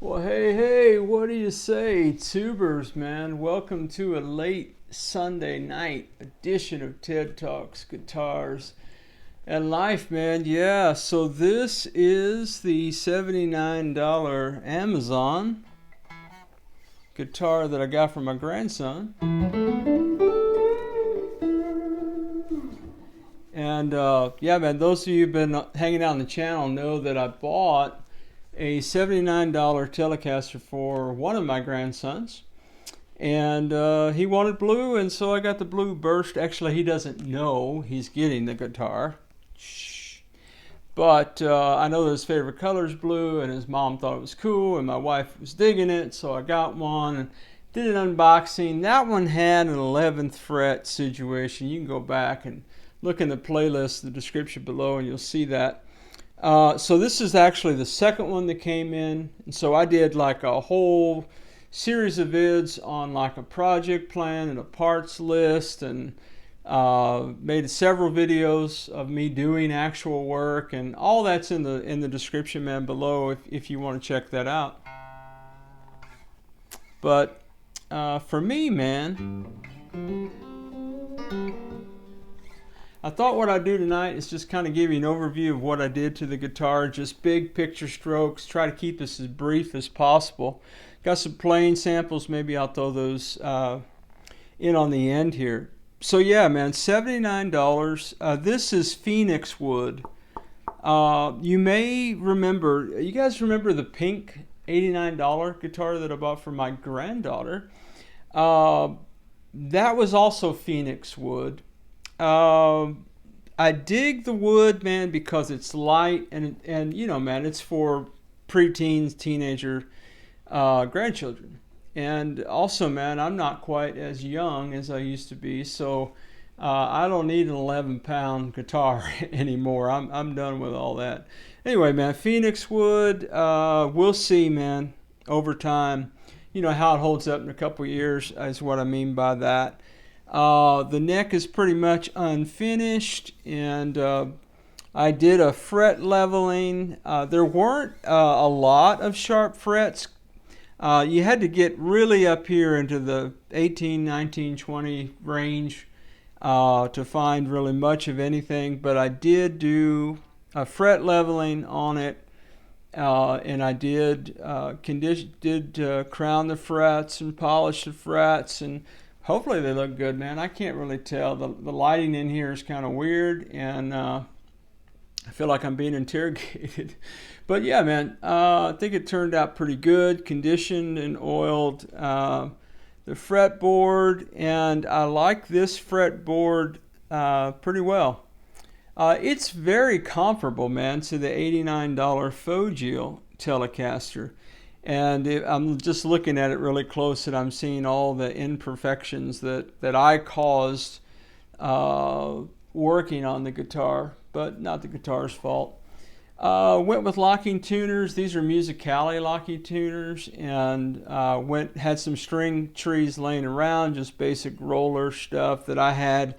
Well, hey, what do you say, tubers, man? Welcome to a late Sunday night edition of TED Talks, Guitars, and Life, man. Yeah, so this is the $79 Amazon guitar that I got from my grandson. And yeah, man, those of you who've been hanging out on the channel know that I bought a $79 Telecaster for one of my grandsons. And he wanted blue, and so I got the blue burst. Actually, he doesn't know he's getting the guitar. Shh. But I know that his favorite color is blue, and his mom thought it was cool, and my wife was digging it, so I got one and did an unboxing. That one had an 11th fret situation. You can go back and look in the playlist, the description below, and you'll see that. So this is actually the second one that came in, and so I did like a whole series of vids on like a project plan and a parts list, and made several videos of me doing actual work, and all that's in the description, man, below if you want to check that out. But for me, man, I thought what I'd do tonight is just kind of give you an overview of what I did to the guitar, just big picture strokes, try to keep this as brief as possible. Got some playing samples, maybe I'll throw those in on the end here. So yeah, man, $79. This is Phoenix wood. You may remember, you guys remember the pink $89 guitar that I bought for my granddaughter? That was also Phoenix wood. I dig the wood, man, because it's light and you know, man, it's for preteens, teenager, grandchildren. And also, man, I'm not quite as young as I used to be, so I don't need an 11-pound guitar anymore. I'm done with all that. Anyway, man, Phoenix wood, we'll see, man, over time. You know, how it holds up in a couple years is what I mean by that. The neck is pretty much unfinished, and I did a fret leveling. There weren't a lot of sharp frets. You had to get really up here into the 18, 19, 20 range to find really much of anything, but I did do a fret leveling on it, and I did crown the frets and polish the frets, and hopefully they look good, man. I can't really tell. The lighting in here is kind of weird, and I feel like I'm being interrogated. But yeah, man, I think it turned out pretty good, conditioned and oiled. The fretboard, and I like this fretboard pretty well. It's very comparable, man, to the $89 Fojill Telecaster. And I'm just looking at it really close, and I'm seeing all the imperfections that I caused working on the guitar, but not the guitar's fault. Went with locking tuners. These are Musicali locking tuners, and had some string trees laying around, just basic roller stuff that I had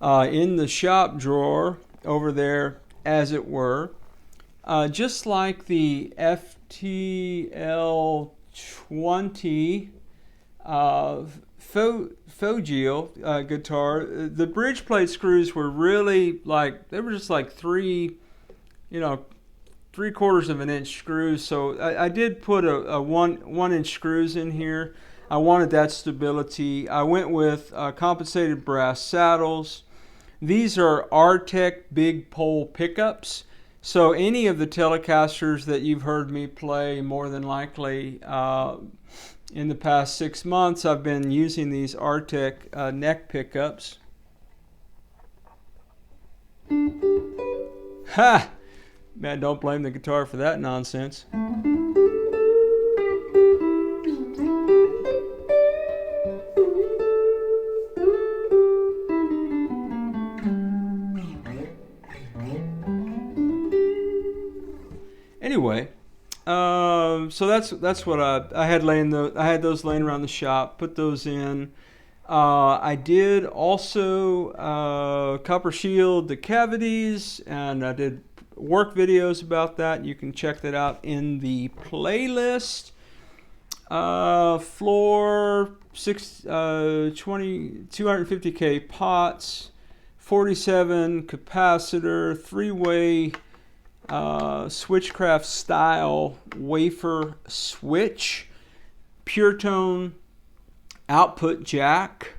in the shop drawer over there, as it were. Just like the FFTL-30 Fojill guitar, the bridge plate screws were really like, they were just like 3/4 of an inch screws. So I did put a one inch screws in here. I wanted that stability. I went with compensated brass saddles. These are Artec big pole pickups. So any of the Telecasters that you've heard me play, more than likely in the past 6 months, I've been using these Artec neck pickups. Ha! Man, don't blame the guitar for that nonsense. Anyway, so that's what I had laying. I had those laying around the shop. Put those in. I did also copper shield the cavities, and I did work videos about that. You can check that out in the playlist. Floor 250K pots, 47 capacitor, 3-way switchcraft style wafer switch, pure tone output jack,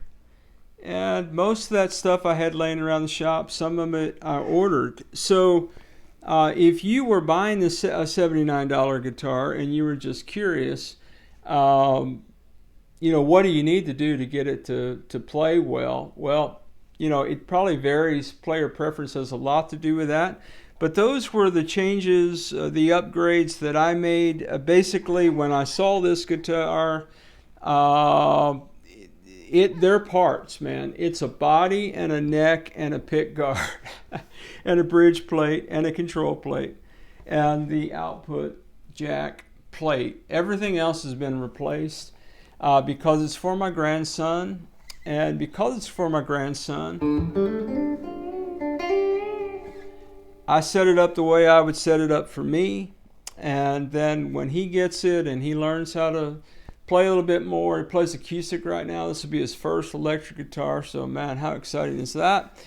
and most of that stuff I had laying around the shop. Some of it I ordered. So if you were buying a $79 guitar and you were just curious, you know, what do you need to do to get it to play well? Well, you know, it probably varies. Player preference has a lot to do with that. But those were the changes, the upgrades that I made. Basically, when I saw this guitar, they're parts, man. It's a body and a neck and a pick guard and a bridge plate and a control plate and the output jack plate. Everything else has been replaced because it's for my grandson. And because it's for my grandson, I set it up the way I would set it up for me. And then when he gets it and he learns how to play a little bit more, he plays acoustic right now. This will be his first electric guitar. So, man, how exciting is that?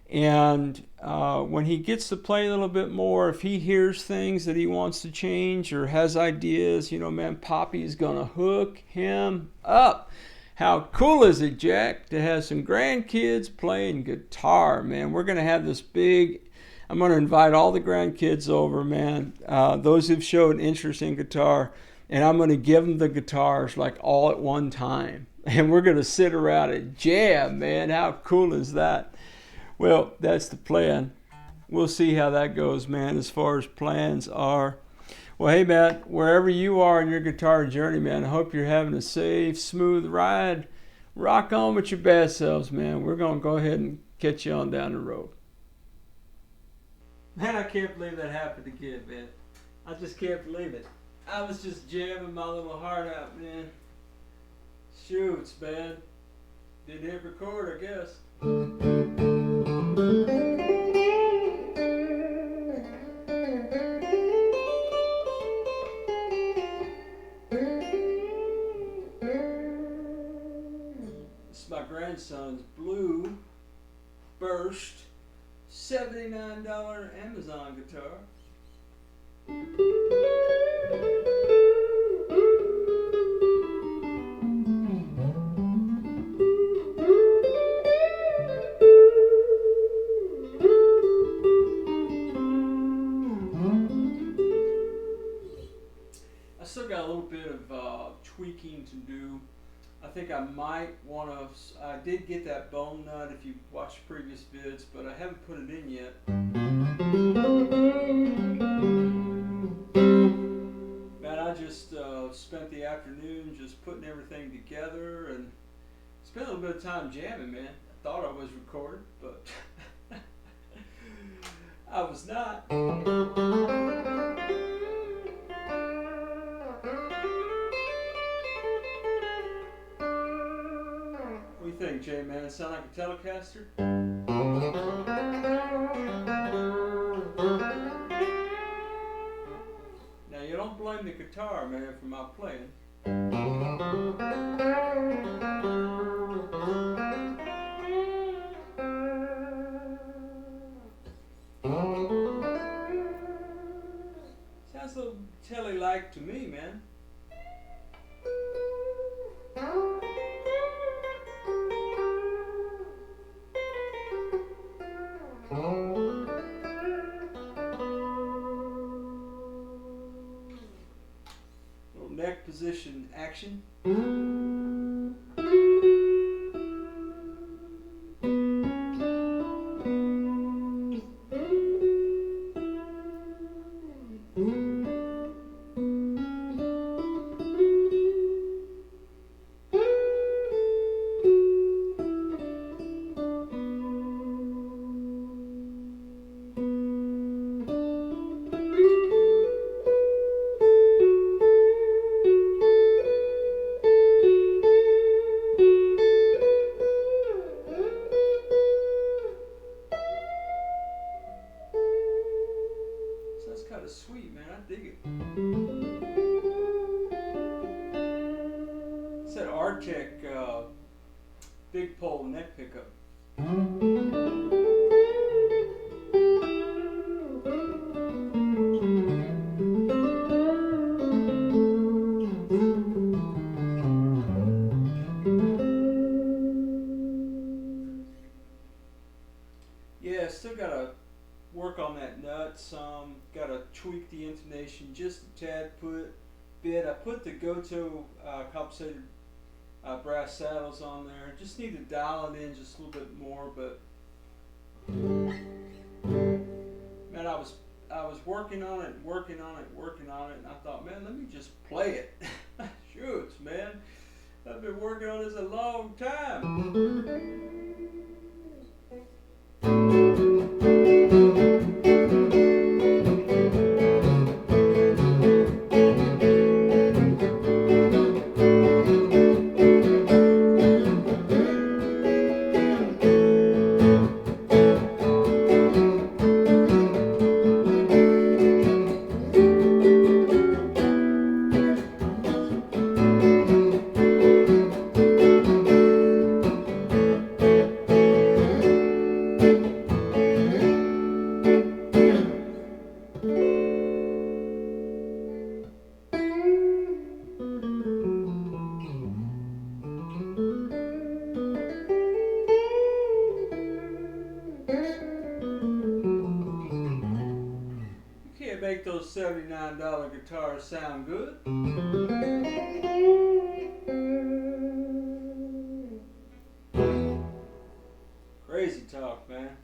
And when he gets to play a little bit more, if he hears things that he wants to change or has ideas, you know, man, Poppy's going to hook him up. How cool is it, Jack, to have some grandkids playing guitar, man? We're going to have this big, I'm going to invite all the grandkids over, man, those who've showed interest in guitar, and I'm going to give them the guitars like all at one time. And we're going to sit around and jam, man. How cool is that? Well, that's the plan. We'll see how that goes, man, as far as plans are. Well, hey, man, wherever you are in your guitar journey, man, I hope you're having a safe, smooth ride. Rock on with your best selves, man. We're going to go ahead and catch you on down the road. Man, I can't believe that happened again, man. I just can't believe it. I was just jamming my little heart out, man. Shoots, man. Didn't hit record, I guess. This is my grandson's Blue Burst $79 Amazon guitar. I still got a little bit of tweaking to do. I think I might want to, I did get that bone nut if you watched previous vids, but I haven't put it in yet. Man, I just spent the afternoon just putting everything together and spent a little bit of time jamming, man. I thought I was recording, but I was not. What do you think, Jay, man? It sound like a Telecaster? Now, you don't blame the guitar, man, for my playing. Sounds a little Telly-like to me, man. Little neck position action. Arctic big pole neck pickup. Yeah, still gotta work on that nut some. Gotta tweak the intonation just a tad bit. I put the Goto compensated brass saddles on there. Just need to dial it in just a little bit more, but man, I was working on it, and I thought, man, let me just play it. Shoots, man, I've been working on this a long time. Make those $79 guitars sound good. Crazy talk, man.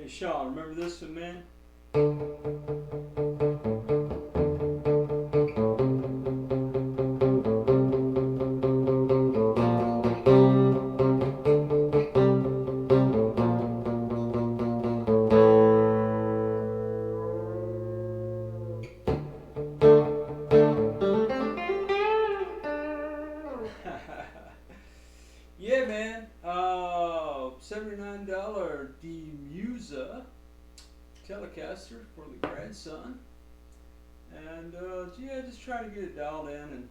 Sean, remember this one, man? Yeah, man. $79 Demusea Telecaster for the grandson, and yeah, just trying to get it dialed in. And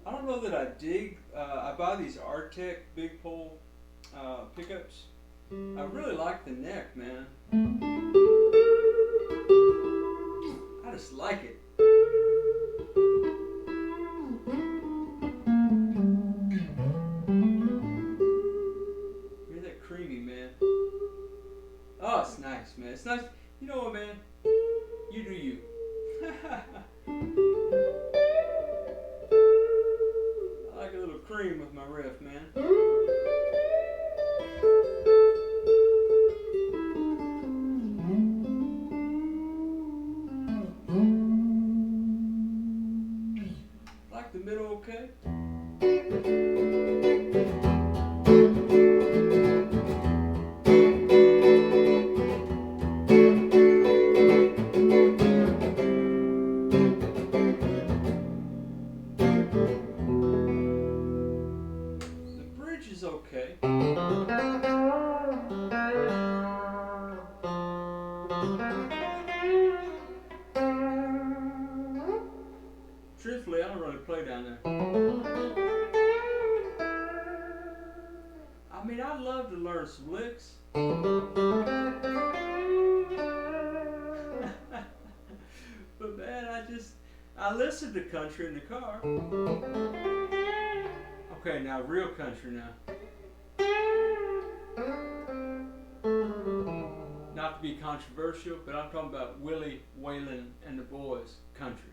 I don't know that I dig. I buy these Arctic big pole pickups. I really like the neck, man. I just like it. Hear that creamy, man. Oh, it's nice, man. It's nice. You know what, man? You do you. I like a little cream with my riff, man. Like the middle, okay? The bridge is okay. Truthfully, I don't really play down there. I mean, I'd love to learn some licks. But man, I listen to country in the car. Okay, now real country now. Not to be controversial, but I'm talking about Willie, Waylon, and the Boys country.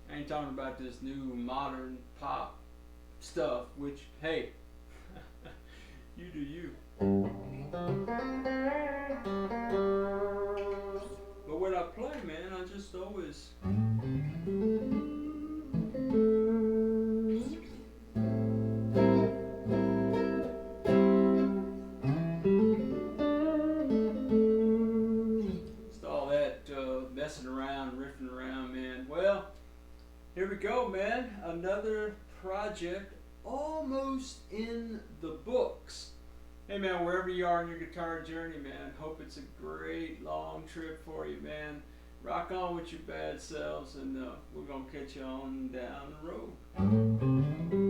I ain't talking about this new modern pop stuff, which, hey, you do you. But when I play, man, I just always... Here we go, man. Another project almost in the books. Hey, man, wherever you are in your guitar journey, man, hope it's a great long trip for you, man. Rock on with your bad selves, and we're going to catch you on down the road.